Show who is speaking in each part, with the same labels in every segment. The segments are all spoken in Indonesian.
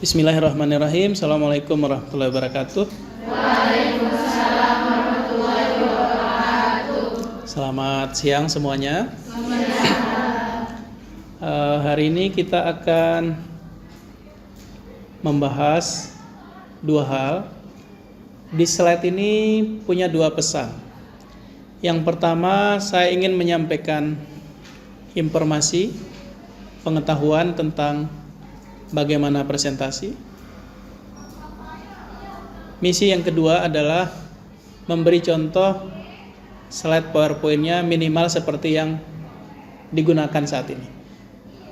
Speaker 1: Bismillahirrahmanirrahim. Assalamualaikum warahmatullahi wabarakatuh.
Speaker 2: Waalaikumsalam warahmatullahi wabarakatuh.
Speaker 1: Selamat siang semuanya. Hari ini kita akan membahas dua hal. Di slide ini punya dua pesan. Yang pertama, saya ingin menyampaikan informasi, pengetahuan tentang bagaimana presentasi. Misi yang kedua adalah memberi contoh slide PowerPoint-nya minimal seperti yang digunakan saat ini.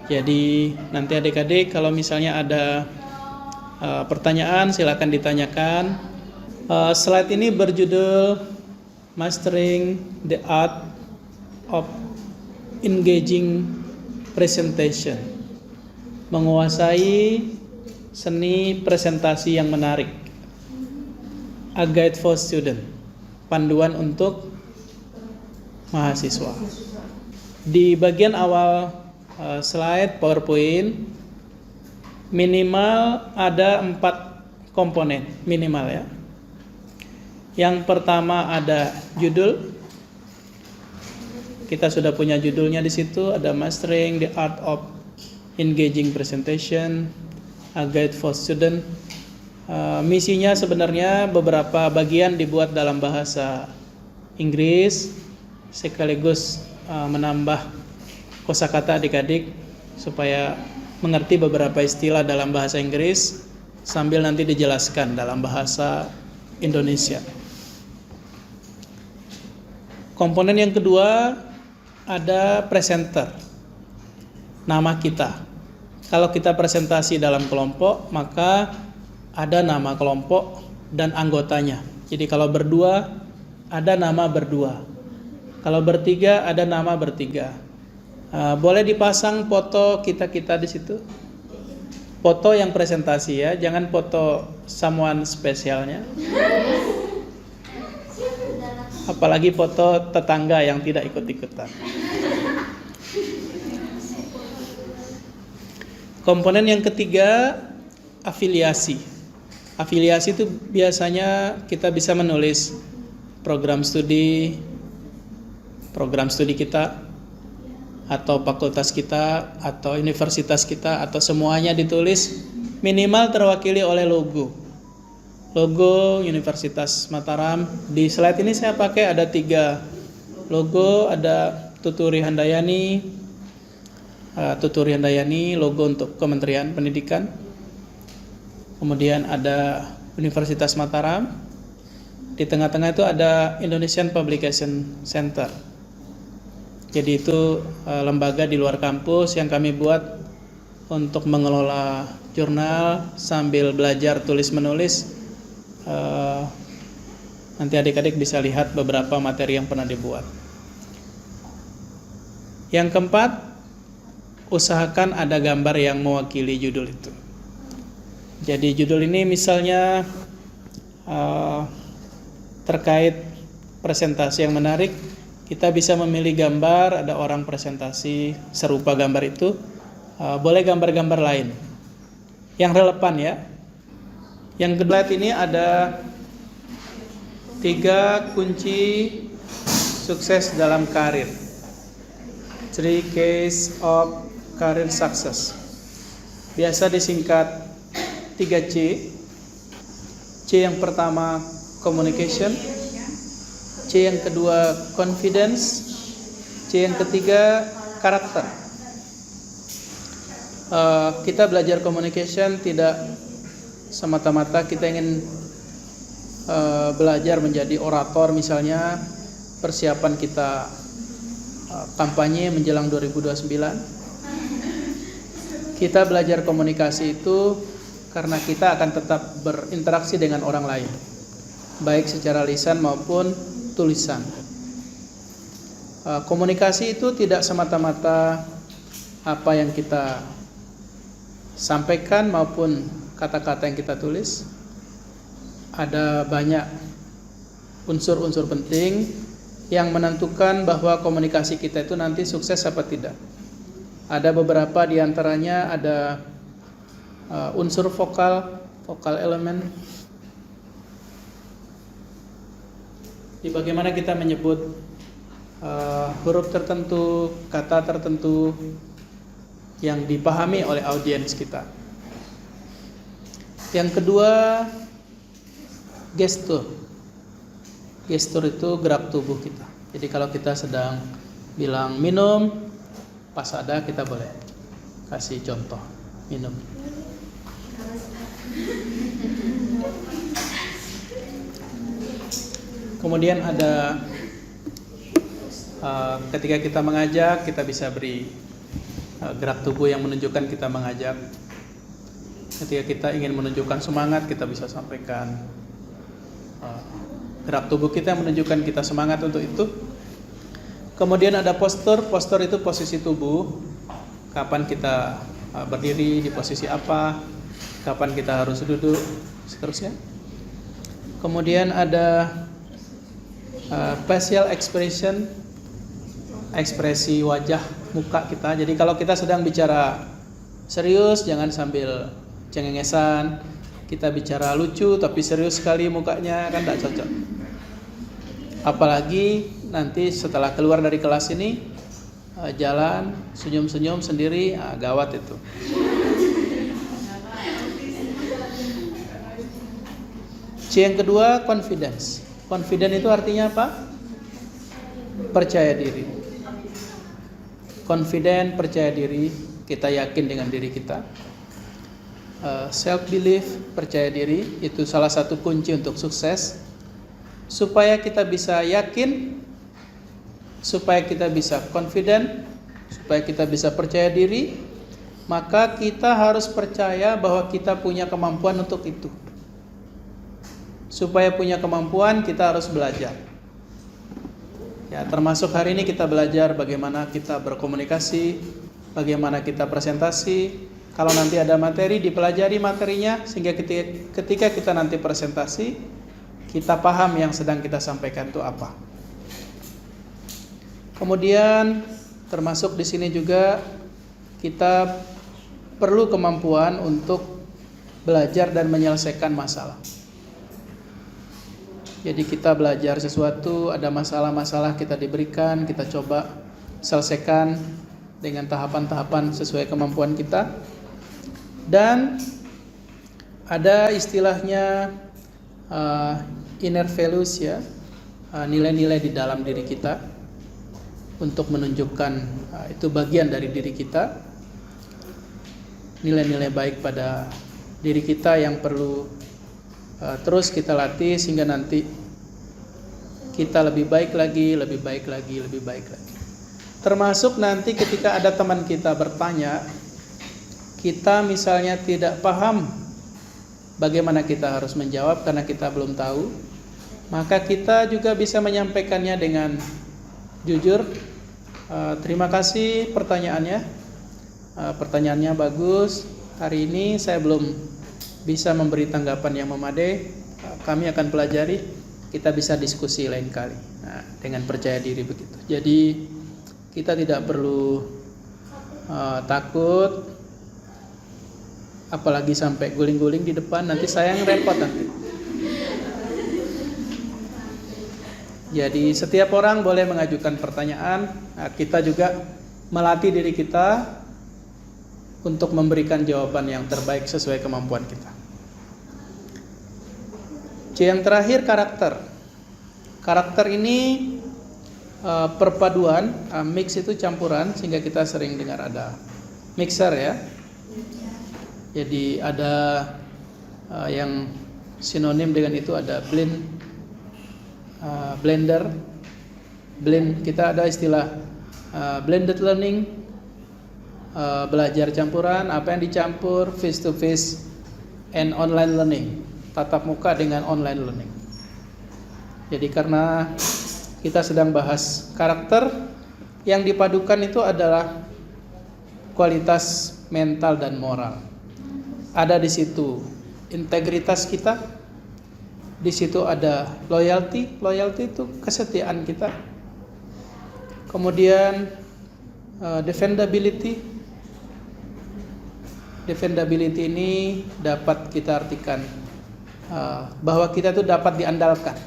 Speaker 1: Jadi nanti adik-adik kalau misalnya ada pertanyaan silakan ditanyakan. Slide ini berjudul Mastering the Art of Engaging Presentation. Menguasai seni presentasi yang menarik. A Guide for Student. Panduan untuk mahasiswa. Di bagian awal slide PowerPoint minimal ada 4 komponen minimal ya. Yang pertama ada judul. Kita sudah punya judulnya di situ, ada Mastering the Art of Engaging Presentation, A Guide for Student. Misinya sebenarnya beberapa bagian dibuat dalam bahasa Inggris sekaligus menambah kosakata adik-adik supaya mengerti beberapa istilah dalam bahasa Inggris sambil nanti dijelaskan dalam bahasa Indonesia. Komponen yang kedua ada presenter. Nama kita. Kalau kita presentasi dalam kelompok, maka ada nama kelompok dan anggotanya. Jadi kalau berdua, ada nama berdua. Kalau bertiga, ada nama bertiga. Boleh dipasang foto kita-kita di situ? Foto yang presentasi ya, jangan foto someone spesialnya. Apalagi foto tetangga yang tidak ikut-ikutan. Komponen yang ketiga, afiliasi. Afiliasi itu biasanya kita bisa menulis program studi kita, atau fakultas kita, atau universitas kita, atau semuanya ditulis minimal terwakili oleh logo. Logo Universitas Mataram. Di slide ini saya pakai ada 3 logo, ada Tuturi Handayani, logo untuk Kementerian Pendidikan. Kemudian ada Universitas Mataram. Di tengah-tengah itu ada Indonesian Publication Center. Jadi itu lembaga di luar kampus yang kami buat untuk mengelola jurnal sambil belajar tulis-menulis. Nanti adik-adik bisa lihat beberapa materi yang pernah dibuat. Yang keempat, usahakan ada gambar yang mewakili judul itu. Jadi judul ini misalnya terkait presentasi yang menarik, kita bisa memilih gambar, ada orang presentasi serupa gambar itu, boleh gambar-gambar lain yang relevan ya. Yang kedua ini ada 3 kunci sukses dalam karir. 3 keys of career success. Biasa disingkat 3C. C yang pertama communication, C yang kedua confidence, C yang ketiga karakter. Kita belajar communication tidak semata-mata kita ingin belajar menjadi orator misalnya, persiapan kita kampanye menjelang 2029. Kita belajar komunikasi itu karena kita akan tetap berinteraksi dengan orang lain, baik secara lisan maupun tulisan. Komunikasi itu tidak semata-mata apa yang kita sampaikan maupun kata-kata yang kita tulis. Ada banyak unsur-unsur penting yang menentukan bahwa komunikasi kita itu nanti sukses apa tidak. Ada beberapa diantaranya ada unsur vokal elemen. Di bagaimana kita menyebut huruf tertentu, kata tertentu yang dipahami oleh audiens kita. Yang kedua, gestur. Gestur itu gerak tubuh kita. Jadi kalau kita sedang bilang minum, pas ada kita boleh kasih contoh minum. Kemudian ada ketika kita mengajak, kita bisa beri gerak tubuh yang menunjukkan kita mengajak. Ketika kita ingin menunjukkan semangat, kita bisa sampaikan gerak tubuh kita yang menunjukkan kita semangat untuk itu. Kemudian ada postur. Postur itu posisi tubuh. Kapan kita berdiri, di posisi apa, kapan kita harus duduk, seterusnya. Kemudian ada facial expression, ekspresi wajah muka kita. Jadi kalau kita sedang bicara serius, jangan sambil cengengesan. Kita bicara lucu tapi serius sekali mukanya, kan tidak cocok. Apalagi nanti setelah keluar dari kelas ini jalan senyum-senyum sendiri, gawat itu. C yang kedua, confidence. Confident itu artinya apa? Percaya diri. Confident, percaya diri, kita yakin dengan diri kita. Self belief, percaya diri, itu salah satu kunci untuk sukses. Supaya kita bisa yakin, supaya kita bisa confident, supaya kita bisa percaya diri, maka kita harus percaya bahwa kita punya kemampuan untuk itu. Supaya punya kemampuan, kita harus belajar. Ya, termasuk hari ini kita belajar bagaimana kita berkomunikasi, bagaimana kita presentasi. Kalau nanti ada materi, dipelajari materinya sehingga ketika kita nanti presentasi, kita paham yang sedang kita sampaikan itu apa. Kemudian termasuk di sini juga kita perlu kemampuan untuk belajar dan menyelesaikan masalah. Jadi kita belajar sesuatu, ada masalah-masalah kita diberikan, kita coba selesaikan dengan tahapan-tahapan sesuai kemampuan kita. Dan ada istilahnya inner values, ya, nilai-nilai di dalam diri kita untuk menunjukkan itu bagian dari diri kita, nilai-nilai baik pada diri kita yang perlu terus kita latih sehingga nanti kita lebih baik lagi, lebih baik lagi, lebih baik lagi. Termasuk nanti ketika ada teman kita bertanya, kita misalnya tidak paham bagaimana kita harus menjawab karena kita belum tahu, maka kita juga bisa menyampaikannya dengan jujur. Terima kasih pertanyaannya, pertanyaannya bagus. Hari ini saya belum bisa memberi tanggapan yang memadai. Kami akan pelajari, kita bisa diskusi lain kali. Nah, dengan percaya diri begitu. Jadi kita tidak perlu takut, apalagi sampai guling-guling di depan, nanti saya yang repot nanti. Jadi setiap orang boleh mengajukan pertanyaan. Nah, kita juga melatih diri kita untuk memberikan jawaban yang terbaik sesuai kemampuan kita. C yang terakhir, karakter. Karakter ini perpaduan, mix itu campuran, sehingga kita sering dengar ada mixer, ya. Jadi ada yang sinonim dengan itu, ada blender, blend. Kita ada istilah blended learning, belajar campuran. Apa yang dicampur? Face to face and online learning, tatap muka dengan online learning. Jadi karena kita sedang bahas karakter, yang dipadukan itu adalah kualitas mental dan moral. Ada di situ integritas kita, di situ ada loyalty itu kesetiaan kita. Kemudian defendability Dependability ini dapat kita artikan bahwa kita itu dapat diandalkan.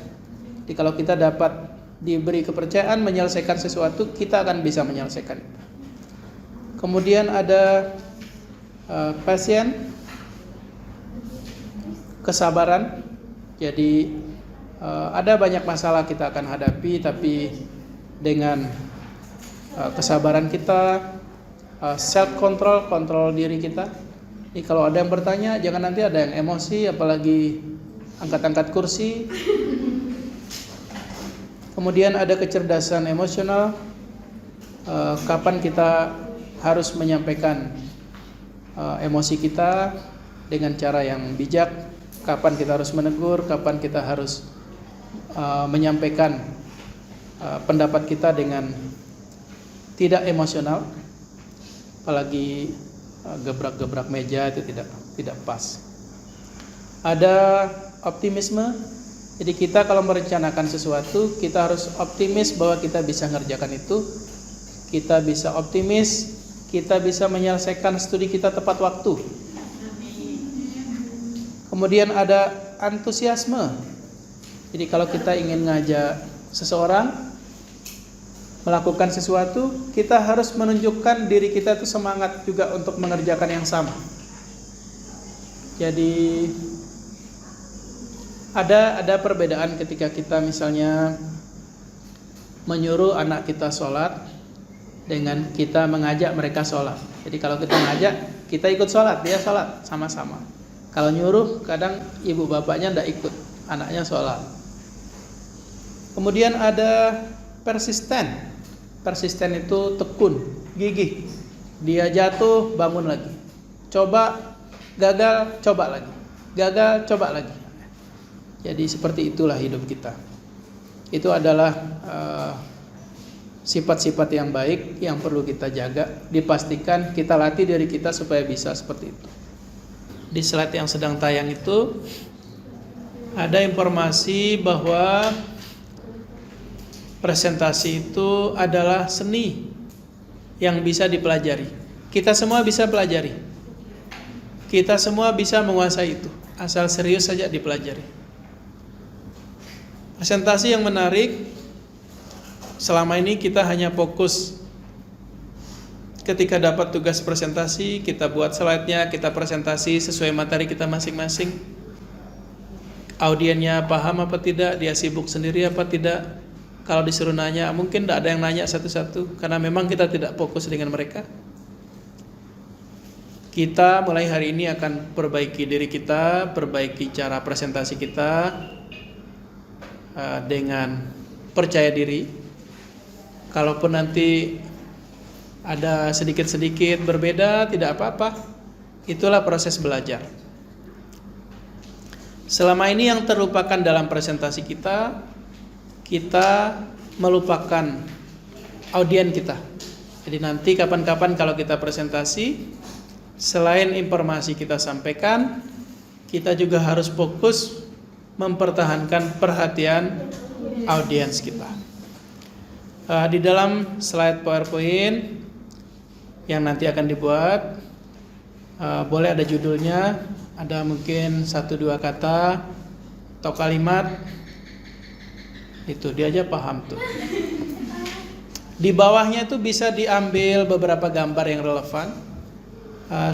Speaker 1: Jadi kalau kita dapat diberi kepercayaan menyelesaikan sesuatu, kita akan bisa menyelesaikan. Kemudian ada pasien, kesabaran. Jadi ada banyak masalah kita akan hadapi, tapi dengan kesabaran kita, self control, kontrol diri kita. Jadi kalau ada yang bertanya, jangan nanti ada yang emosi, apalagi angkat-angkat kursi. Kemudian ada kecerdasan emosional, kapan kita harus menyampaikan emosi kita dengan cara yang bijak, kapan kita harus menegur, kapan kita harus menyampaikan pendapat kita dengan tidak emosional, apalagi gebrak-gebrak meja itu tidak pas. Ada optimisme. Jadi kita kalau merencanakan sesuatu, kita harus optimis bahwa kita bisa mengerjakan itu. Kita bisa optimis, kita bisa menyelesaikan studi kita tepat waktu. Kemudian ada antusiasme. Jadi kalau kita ingin ngajak seseorang melakukan sesuatu, kita harus menunjukkan diri kita itu semangat juga untuk mengerjakan yang sama. Jadi ada perbedaan ketika kita misalnya menyuruh anak kita sholat dengan kita mengajak mereka sholat. Jadi kalau kita ngajak, kita ikut sholat, dia sholat sama-sama. Kalau nyuruh, kadang ibu bapaknya tidak ikut, anaknya sholat. Kemudian ada persisten. Persisten itu tekun, gigih. Dia jatuh, bangun lagi. Coba, gagal, coba lagi. Gagal, coba lagi. Jadi seperti itulah hidup kita. Itu adalah sifat-sifat yang baik yang perlu kita jaga. Dipastikan kita latih diri kita supaya bisa seperti itu. Di slide yang sedang tayang itu ada informasi bahwa presentasi itu adalah seni yang bisa dipelajari. Kita semua bisa pelajari. Kita semua bisa menguasai itu, asal serius saja dipelajari. Presentasi yang menarik, selama ini kita hanya fokus ketika dapat tugas presentasi, kita buat slide-nya, kita presentasi sesuai materi kita masing-masing. Audiennya paham apa tidak, dia sibuk sendiri apa tidak. Kalau disuruh nanya, mungkin tidak ada yang nanya satu-satu, karena memang kita tidak fokus dengan mereka. Kita mulai hari ini akan perbaiki diri kita, perbaiki cara presentasi kita dengan percaya diri. Kalaupun nanti ada sedikit-sedikit berbeda, tidak apa-apa. Itulah proses belajar. Selama ini yang terlupakan dalam presentasi kita melupakan audien kita. Jadi nanti kapan-kapan kalau kita presentasi, selain informasi kita sampaikan, kita juga harus fokus mempertahankan perhatian audiens kita. Di dalam slide PowerPoint yang nanti akan dibuat, boleh ada judulnya, ada mungkin 1-2 kata atau kalimat. Itu dia aja paham tuh. Di bawahnya itu bisa diambil beberapa gambar yang relevan.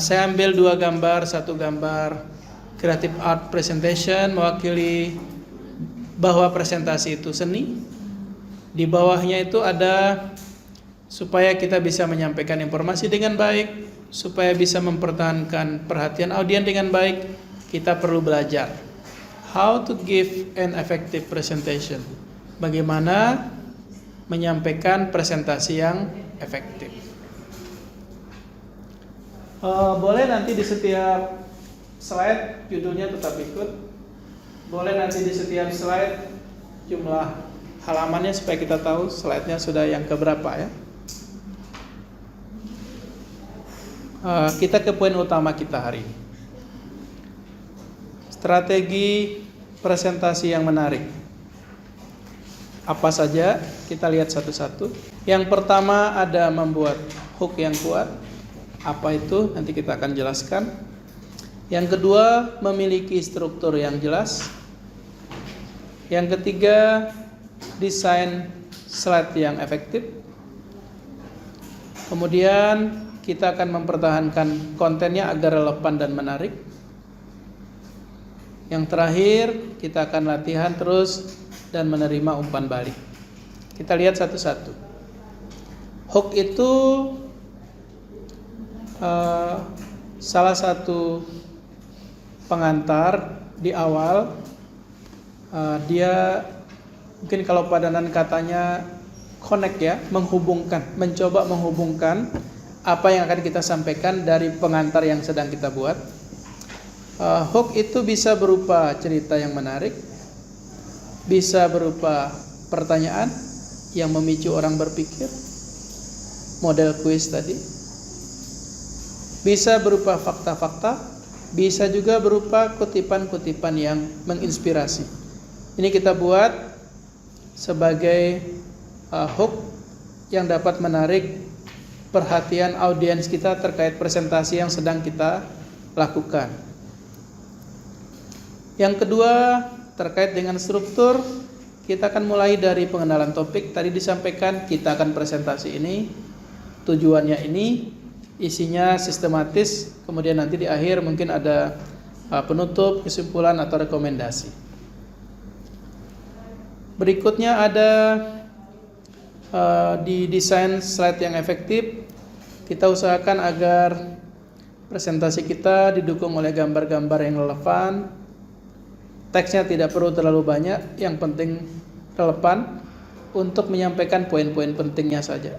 Speaker 1: Saya ambil 2 gambar, 1 gambar creative art presentation mewakili bahwa presentasi itu seni. Di bawahnya itu ada supaya kita bisa menyampaikan informasi dengan baik, supaya bisa mempertahankan perhatian audiens dengan baik, kita perlu belajar how to give an effective presentation. Bagaimana menyampaikan presentasi yang efektif. Boleh nanti di setiap slide judulnya tetap ikut. Boleh nanti di setiap slide jumlah halamannya supaya kita tahu slide-nya sudah yang keberapa ya. Kita ke poin utama kita hari ini. Strategi presentasi yang menarik. Apa saja? Kita lihat satu-satu. Yang pertama ada membuat hook yang kuat. Apa itu? Nanti kita akan jelaskan. Yang kedua, memiliki struktur yang jelas. Yang ketiga, desain slide yang efektif. Kemudian kita akan mempertahankan kontennya agar relevan dan menarik. Yang terakhir, kita akan latihan terus dan menerima umpan balik. Kita lihat satu-satu. Hook itu salah satu pengantar di awal. Dia mungkin kalau padanan katanya connect ya, menghubungkan, mencoba menghubungkan apa yang akan kita sampaikan dari pengantar yang sedang kita buat. Hook itu bisa berupa cerita yang menarik, bisa berupa pertanyaan yang memicu orang berpikir, model kuis tadi, bisa berupa fakta-fakta, bisa juga berupa kutipan-kutipan yang menginspirasi. Ini kita buat sebagai hook yang dapat menarik perhatian audiens kita terkait presentasi yang sedang kita lakukan. Yang kedua, terkait dengan struktur, kita akan mulai dari pengenalan topik. Tadi disampaikan kita akan presentasi ini, tujuannya ini, isinya sistematis, kemudian nanti di akhir mungkin ada penutup, kesimpulan atau rekomendasi. Berikutnya ada di desain slide yang efektif, kita usahakan agar presentasi kita didukung oleh gambar-gambar yang relevan. Teksnya tidak perlu terlalu banyak, yang penting relevan untuk menyampaikan poin-poin pentingnya saja.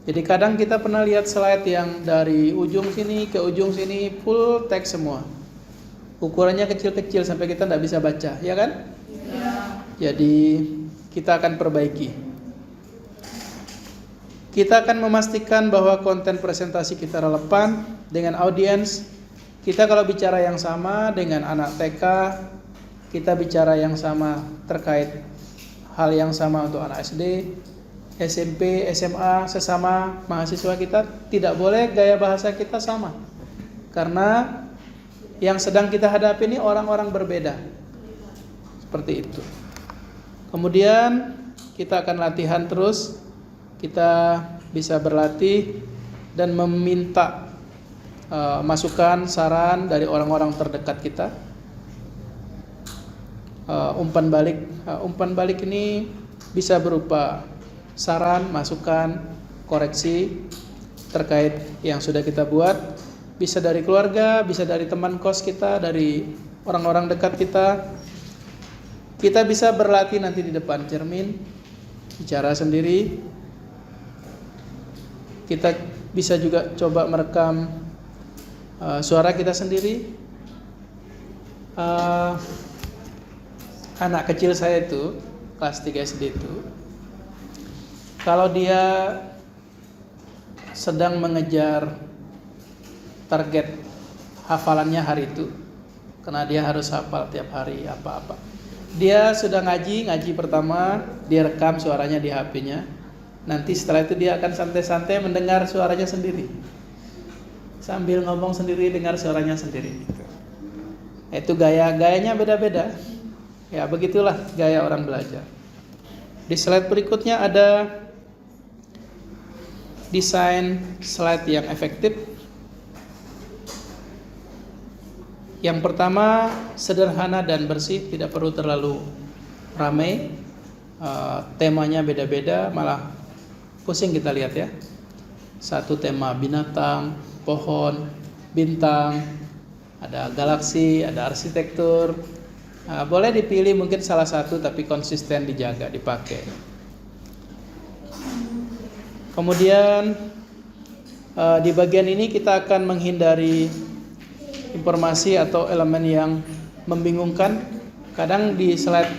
Speaker 1: Jadi kadang kita pernah lihat slide yang dari ujung sini ke ujung sini full teks semua. Ukurannya kecil-kecil sampai kita tidak bisa baca, ya kan? Ya. Jadi kita akan perbaiki. Kita akan memastikan bahwa konten presentasi kita relevan dengan audiens. Kita kalau bicara yang sama dengan anak TK, kita bicara yang sama terkait hal yang sama untuk anak SD, SMP, SMA, sesama mahasiswa kita, tidak boleh gaya bahasa kita sama. Karena yang sedang kita hadapi ini orang-orang berbeda. Seperti itu. Kemudian kita akan latihan terus. Kita bisa berlatih dan meminta masukan, saran dari orang-orang terdekat kita. Umpan balik ini bisa berupa saran, masukan, koreksi terkait yang sudah kita buat. Bisa dari keluarga, bisa dari teman kos kita, dari orang-orang dekat kita. Kita bisa berlatih nanti di depan cermin, bicara sendiri. Kita bisa juga coba merekam suara kita sendiri. Anak kecil saya itu kelas 3 SD itu, kalau dia sedang mengejar target hafalannya hari itu, karena dia harus hafal tiap hari apa-apa, dia sudah ngaji pertama, dia rekam suaranya di HP-nya. Nanti setelah itu dia akan santai-santai mendengar suaranya sendiri, sambil ngomong sendiri, dengar suaranya sendiri. Itu gayanya beda-beda. Ya begitulah gaya orang belajar. Di slide berikutnya ada desain slide yang efektif. Yang pertama, sederhana dan bersih, tidak perlu terlalu ramai. Temanya beda-beda, malah pusing kita lihat ya. Satu tema binatang, pohon, bintang, ada galaksi, ada arsitektur. Boleh dipilih mungkin salah satu, tapi konsisten dijaga, dipakai. Kemudian di bagian ini kita akan menghindari informasi atau elemen yang membingungkan. Kadang di slide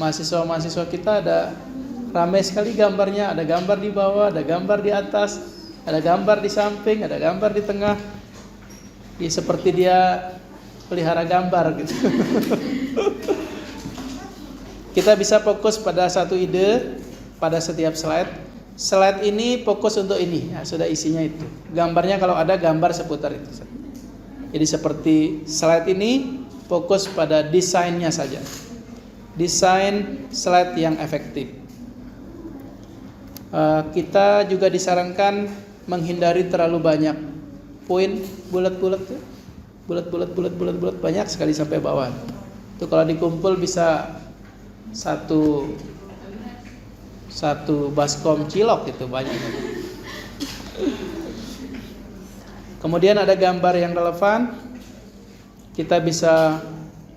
Speaker 1: mahasiswa-mahasiswa kita ada ramai sekali gambarnya, ada gambar di bawah, ada gambar di atas, ada gambar di samping, ada gambar di tengah. Seperti dia pelihara gambar gitu. Kita bisa fokus pada satu ide pada setiap slide. slide ini fokus untuk ini, ya, sudah isinya itu. Gambarnya kalau ada gambar seputar itu. Jadi seperti slide ini fokus pada desainnya saja. Desain slide yang efektif. Kita juga disarankan menghindari terlalu banyak poin bulat-bulat banyak sekali sampai bawah. Itu kalau dikumpul bisa satu baskom cilok itu banyak. Kemudian ada gambar yang relevan. Kita bisa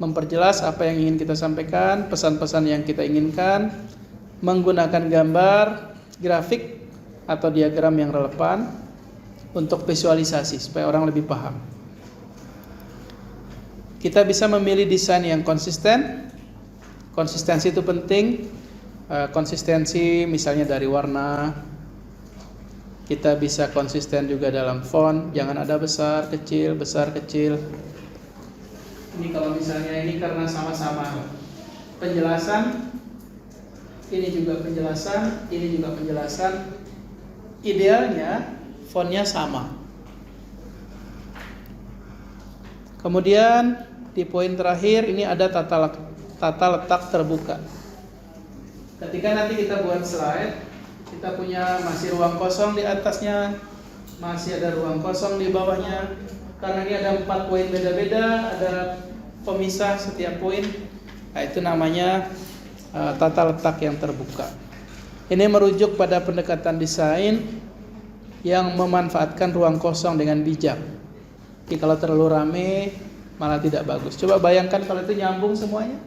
Speaker 1: memperjelas apa yang ingin kita sampaikan, pesan-pesan yang kita inginkan, menggunakan gambar, grafik atau diagram yang relevan untuk visualisasi supaya orang lebih paham. Kita bisa memilih desain yang konsisten. Konsistensi itu penting. Konsistensi misalnya dari warna. Kita bisa konsisten juga dalam font, jangan ada besar kecil. Ini kalau misalnya ini karena sama-sama penjelasan, ini juga penjelasan, ini juga penjelasan. Idealnya fontnya sama. Kemudian di poin terakhir ini ada tata letak terbuka. Ketika nanti kita buat slide, kita punya masih ruang kosong di atasnya, masih ada ruang kosong di bawahnya. Karena ini ada 4 poin beda-beda, ada pemisah setiap poin. Nah, itu namanya tata letak yang terbuka. Ini merujuk pada pendekatan desain yang memanfaatkan ruang kosong dengan bijak. Jadi kalau terlalu rame malah tidak bagus. Coba bayangkan kalau itu nyambung semuanya,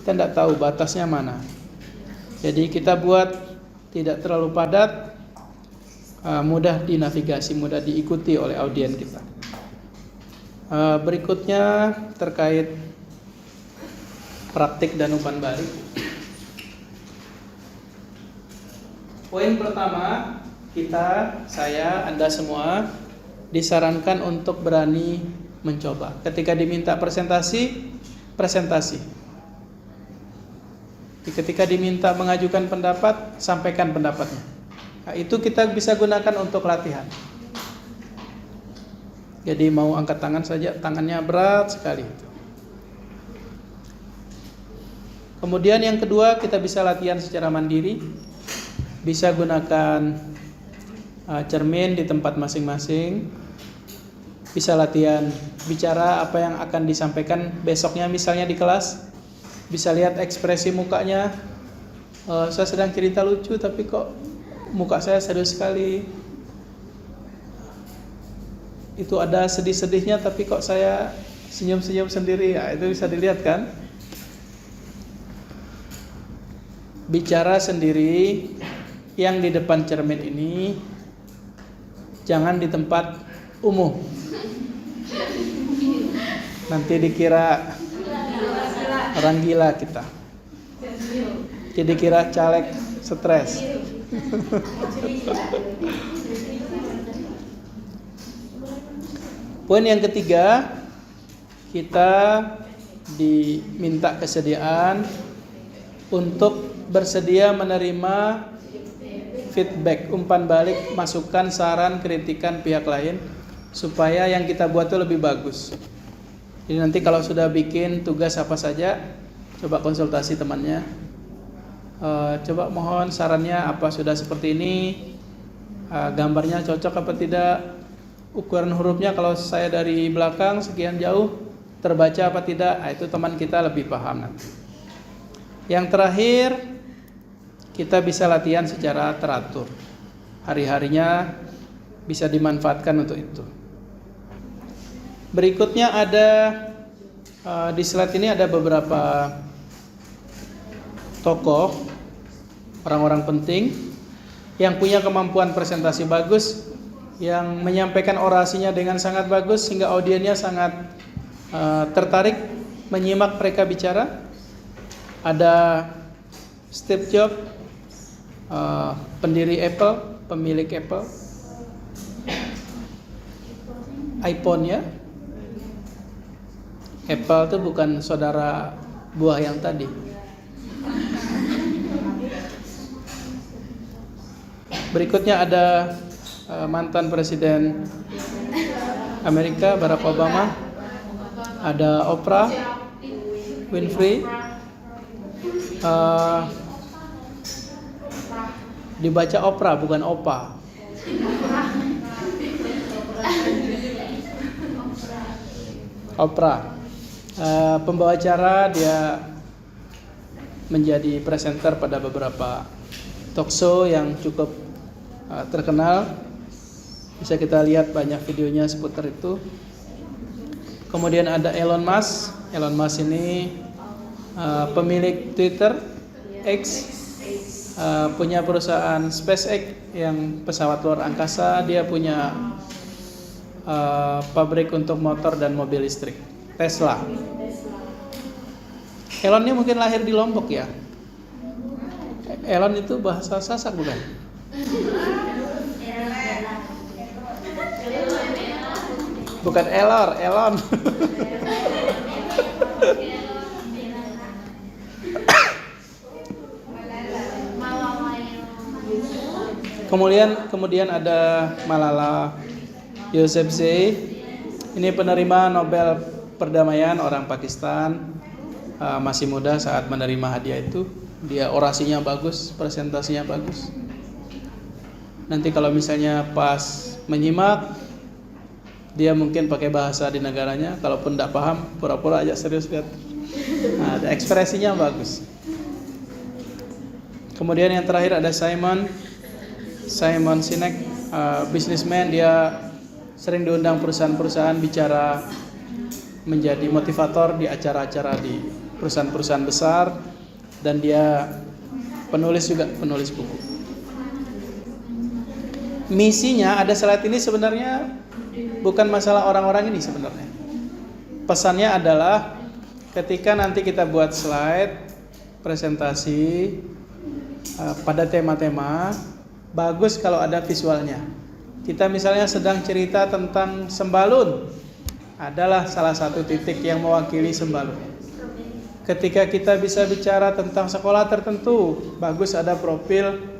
Speaker 1: kita tidak tahu batasnya mana. Jadi kita buat tidak terlalu padat, mudah dinavigasi, mudah diikuti oleh audiens kita. Berikutnya terkait praktik dan umpan balik. Poin pertama, saya, Anda semua disarankan untuk berani mencoba. Ketika diminta presentasi. Ketika diminta mengajukan pendapat, sampaikan pendapatnya. Nah, itu kita bisa gunakan untuk latihan. Jadi mau angkat tangan saja, tangannya berat sekali. Kemudian yang kedua, kita bisa latihan secara mandiri. Bisa gunakan cermin di tempat masing-masing. Bisa latihan bicara apa yang akan disampaikan besoknya misalnya di kelas. Bisa lihat ekspresi mukanya. Saya sedang cerita lucu tapi kok muka saya serius sekali. Itu ada sedih-sedihnya tapi kok saya senyum-senyum sendiri. Ya, itu bisa dilihat kan? Bicara sendiri yang di depan cermin ini, jangan di tempat umum. Nanti dikira orang gila kita. Jadi kira caleg stres. Poin yang ketiga, kita diminta kesediaan untuk bersedia menerima feedback, umpan balik, masukan, saran, kritikan pihak lain supaya yang kita buat itu lebih bagus. Jadi nanti kalau sudah bikin tugas apa saja, coba konsultasi temannya. Coba mohon sarannya apa sudah seperti ini, gambarnya cocok apa tidak, ukuran hurufnya kalau saya dari belakang sekian jauh terbaca apa tidak. Nah, itu teman kita lebih paham nanti. Yang terakhir, kita bisa latihan secara teratur. Hari-harinya bisa dimanfaatkan untuk itu. Berikutnya ada di slide ini ada beberapa tokoh, orang-orang penting yang punya kemampuan presentasi bagus, yang menyampaikan orasinya dengan sangat bagus sehingga audiensnya sangat tertarik menyimak mereka bicara. Ada Steve Jobs, pendiri Apple, pemilik Apple, iPhone ya. Apple itu bukan saudara buah yang tadi. Berikutnya ada mantan Presiden Amerika Barack Obama, ada Oprah Winfrey, dibaca Oprah bukan Opa. Oprah, pembawa acara, dia menjadi presenter pada beberapa talk show yang cukup terkenal. Bisa kita lihat banyak videonya seputar itu. Kemudian ada Elon Musk. Elon Musk ini pemilik Twitter X, punya perusahaan SpaceX yang pesawat luar angkasa. Dia punya pabrik untuk motor dan mobil listrik, Tesla. Elon ini mungkin lahir di Lombok ya. Elon itu bahasa Sasak bukan? Bukan Elor, Elon. Kemudian ada Malala Yousafzai. Ini penerima Nobel Perdamaian orang Pakistan, masih muda saat menerima hadiah itu. Dia orasinya bagus, presentasinya bagus. Nanti kalau misalnya pas menyimak, dia mungkin pakai bahasa di negaranya. Kalaupun tidak paham, pura-pura aja serius lihat. Nah, ada ekspresinya bagus. Kemudian yang terakhir ada Simon Sinek, businessman. Dia sering diundang perusahaan-perusahaan bicara, menjadi motivator di acara-acara di perusahaan-perusahaan besar, dan dia penulis buku. Misinya ada slide ini sebenarnya bukan masalah orang-orang ini sebenarnya. Pesannya adalah ketika nanti kita buat slide presentasi pada tema-tema, bagus kalau ada visualnya. Kita misalnya sedang cerita tentang sembalun, adalah salah satu titik yang mewakili sembalun. Ketika kita bisa bicara tentang sekolah tertentu, bagus ada profil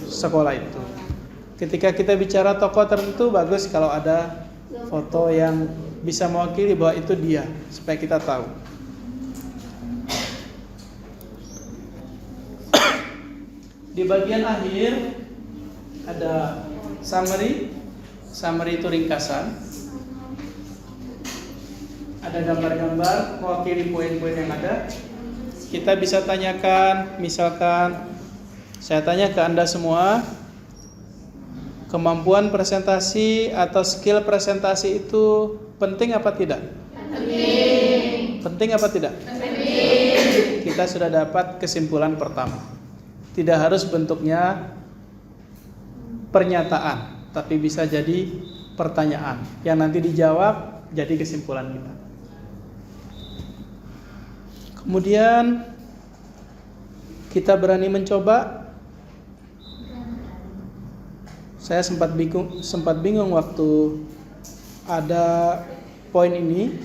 Speaker 1: sekolah itu. Ketika kita bicara tokoh tertentu, bagus kalau ada foto yang bisa mewakili bahwa itu dia, supaya kita tahu. Di bagian akhir ada summary itu ringkasan. Ada gambar-gambar mewakili poin-poin yang ada. Kita bisa tanyakan, misalkan saya tanya ke Anda semua, kemampuan presentasi atau skill presentasi itu penting apa tidak?
Speaker 2: Penting.
Speaker 1: Penting apa tidak?
Speaker 2: Penting.
Speaker 1: Kita sudah dapat kesimpulan pertama. Tidak harus bentuknya pernyataan, tapi bisa jadi pertanyaan yang nanti dijawab jadi kesimpulan kita. Kemudian kita berani mencoba. Saya sempat bingung waktu ada poin ini.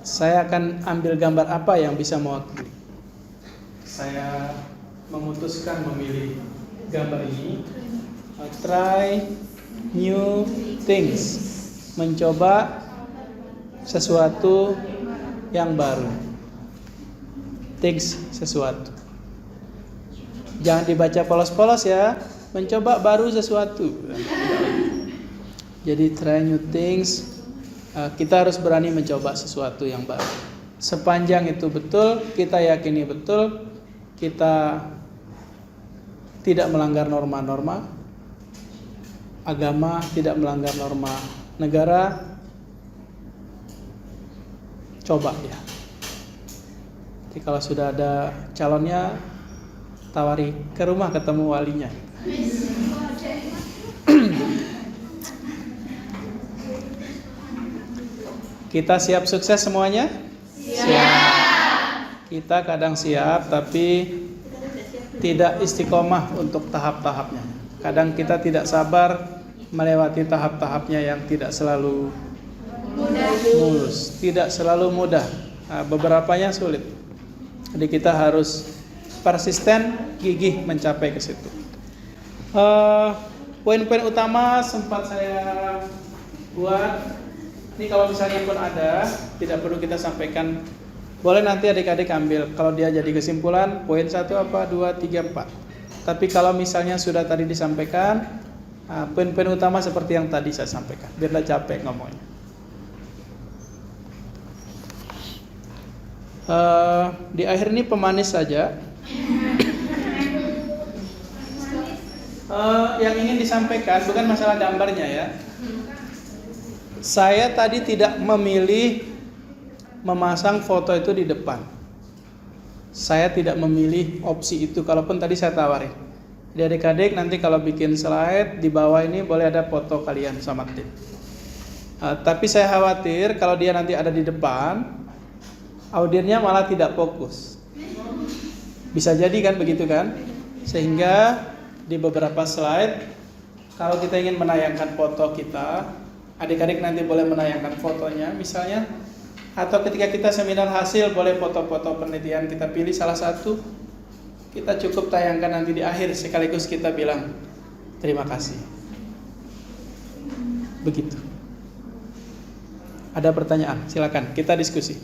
Speaker 1: Saya akan ambil gambar apa yang bisa mewakili. Saya memutuskan memilih gambar ini. Try new things. Mencoba sesuatu yang baru. Things, sesuatu. Jangan dibaca polos-polos ya. Mencoba baru sesuatu. Jadi try new things. Kita harus berani mencoba sesuatu yang baru. Sepanjang itu betul, kita yakini betul, kita tidak melanggar norma-norma agama, tidak melanggar norma negara, coba ya. Jadi kalau sudah ada calonnya, tawari ke rumah ketemu walinya. Kita siap sukses semuanya? Siap. Kita kadang siap tapi tidak istiqomah untuk tahap-tahapnya. Kadang kita tidak sabar melewati tahap-tahapnya yang tidak selalu mulus, tidak selalu mudah. Beberapanya sulit. Jadi kita harus persisten, gigih mencapai ke situ. Poin-poin utama sempat saya buat. Ini kalau misalnya pun ada, tidak perlu kita sampaikan. Boleh nanti adik-adik ambil. Kalau dia jadi kesimpulan, poin 1 apa, 2, 3, 4. Tapi kalau misalnya sudah tadi disampaikan, poin-poin utama seperti yang tadi saya sampaikan. Biarlah capek ngomongnya. Di akhir ini pemanis saja. Yang ingin disampaikan bukan masalah gambarnya ya. Saya tadi tidak memilih memasang foto itu di depan. Saya tidak memilih opsi itu, kalaupun tadi saya tawarin. Jadi adik-adik nanti kalau bikin slide di bawah ini boleh ada foto kalian sama tim. Tapi saya khawatir kalau dia nanti ada di depan, audiennya malah tidak fokus. Bisa jadi kan begitu kan? Sehingga di beberapa slide, kalau kita ingin menayangkan foto kita, adik-adik nanti boleh menayangkan fotonya misalnya. Atau ketika kita seminar hasil, boleh foto-foto penelitian kita pilih salah satu. Kita cukup tayangkan nanti di akhir, sekaligus kita bilang terima kasih. Begitu. Ada pertanyaan? Silakan, kita diskusi.